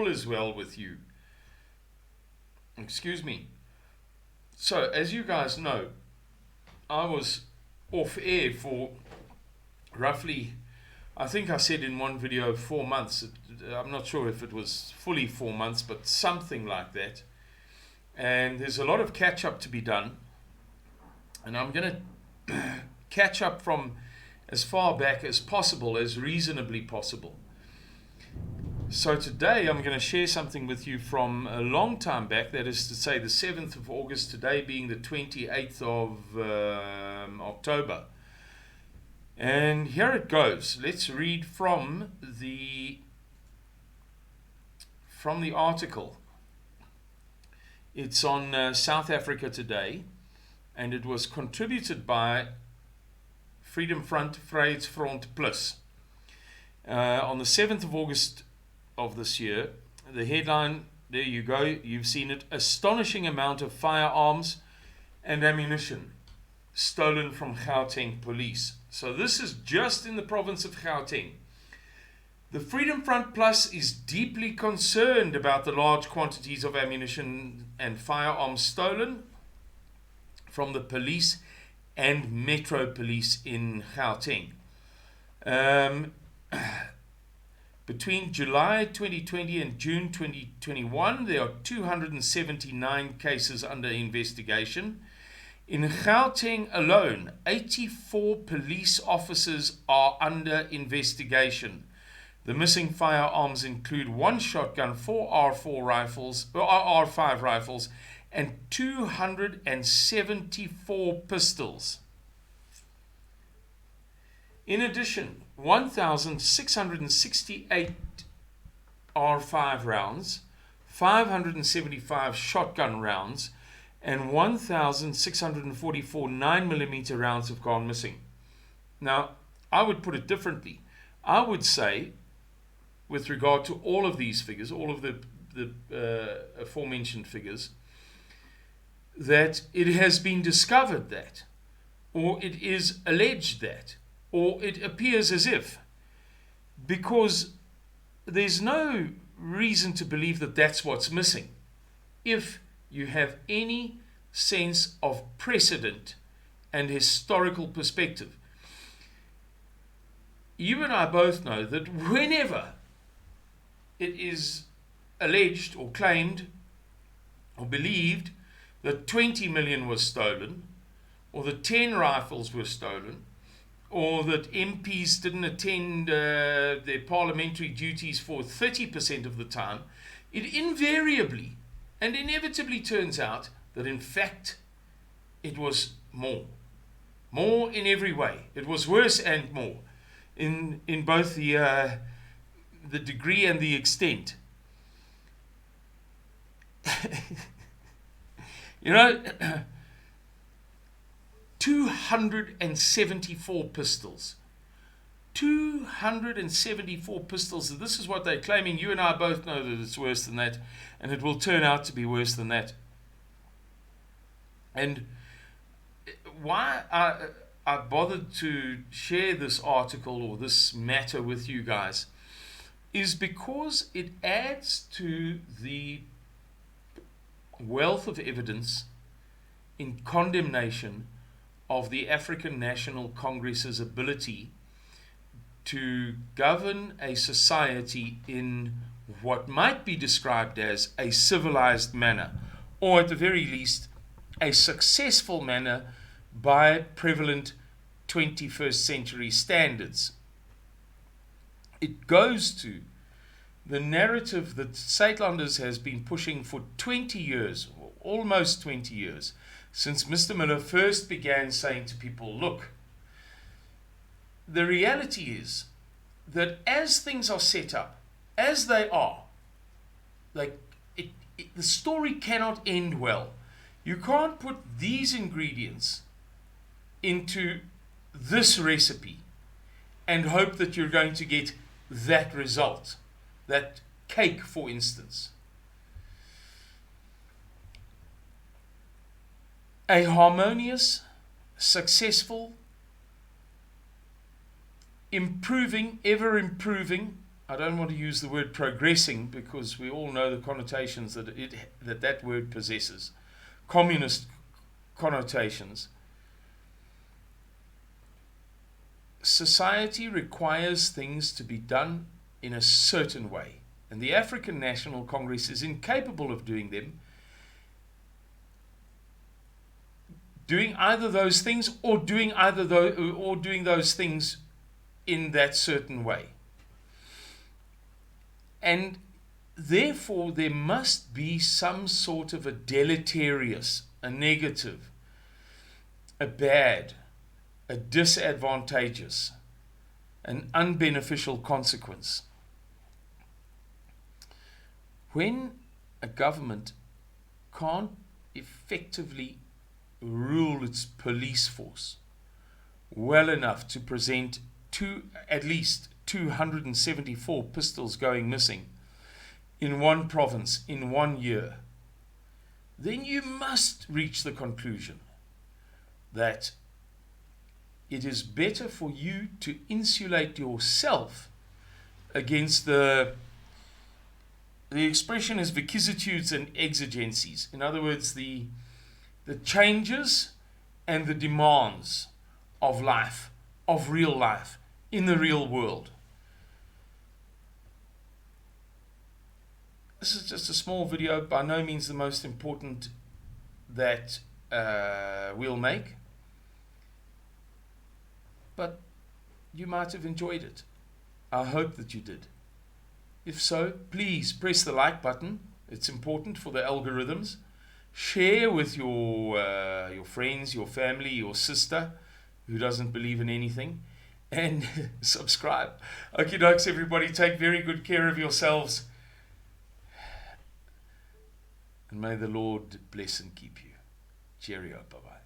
all is well with you. Excuse me. So, as you guys know, I was off air for roughly, I think I said in one video, 4 months. I'm not sure if it was fully 4 months, but something like that. And there's a lot of catch up to be done. And I'm going to catch up from as far back as possible, as reasonably possible. So today I'm going to share something with you from a long time back, that is to say the 7th of August, today being the 28th of October. And here it goes. Let's read from the article. It's on South Africa Today, and it was contributed by Freedom Front, Vryheidsfront Plus. On the 7th of August of this year, the headline, there you go, you've seen it: astonishing amount of firearms and ammunition stolen from Gauteng police. So this is just in the province of Gauteng. The Freedom Front Plus is deeply concerned about the large quantities of ammunition and firearms stolen from the police and Metro Police in Gauteng. Between July 2020 and June 2021, there are 279 cases under investigation. In Gauteng alone, 84 police officers are under investigation. The missing firearms include 1 shotgun, 4 R4 rifles, or R5 rifles, and 274 pistols. In addition, 1,668 R5 rounds, 575 shotgun rounds, and 1,644 9mm rounds have gone missing. Now, I would put it differently. I would say, with regard to all of these figures, all of the aforementioned figures, that it has been discovered that, or it is alleged that, or it appears as if, because there's no reason to believe that that's what's missing. If you have any sense of precedent and historical perspective, you and I both know that whenever it is alleged or claimed or believed that 20 million was stolen, or that 10 rifles were stolen, or that MPs didn't attend their parliamentary duties for 30% of the time, it invariably and inevitably turns out that in fact it was more. More in every way. It was worse and more in both the degree and the extent. You know, 274 pistols. 274 pistols. This is what they're claiming. You and I both know that it's worse than that, and it will turn out to be worse than that. And why I bothered to share this article or this matter with you guys is because it adds to the wealth of evidence in condemnation of the African National Congress's ability to govern a society in what might be described as a civilized manner, or at the very least a successful manner by prevalent 21st century standards. It goes to the narrative that Suidlanders has been pushing for 20 years, or almost 20 years, since Mr. Miller first began saying to people, look, the reality is that as things are set up, as they are, like the story cannot end well. You can't put these ingredients into this recipe and hope that you're going to get that result. That cake, for instance. A harmonious, successful, improving, ever improving I don't want to use the word progressing because we all know the connotations that word possesses, communist connotations. Society requires things to be done in a certain way, and the African National Congress is incapable of doing either those things or doing those things in that certain way. And therefore there must be some sort of a deleterious, a negative, a bad, a disadvantageous, an unbeneficial consequence. When a government can't effectively rule its police force well enough to present at least 274 pistols going missing in one province in 1 year, then you must reach the conclusion that it is better for you to insulate yourself against the expression is vicissitudes and exigencies. In other words, the changes and the demands of life, of real life, in the real world. This is just a small video, by no means the most important that we'll make. But you might have enjoyed it. I hope that you did. If so, please press the like button. It's important for the algorithms. Share with your friends, your family, your sister who doesn't believe in anything. And subscribe. Okie dokes, everybody. Take very good care of yourselves. And may the Lord bless and keep you. Cheerio. Bye-bye.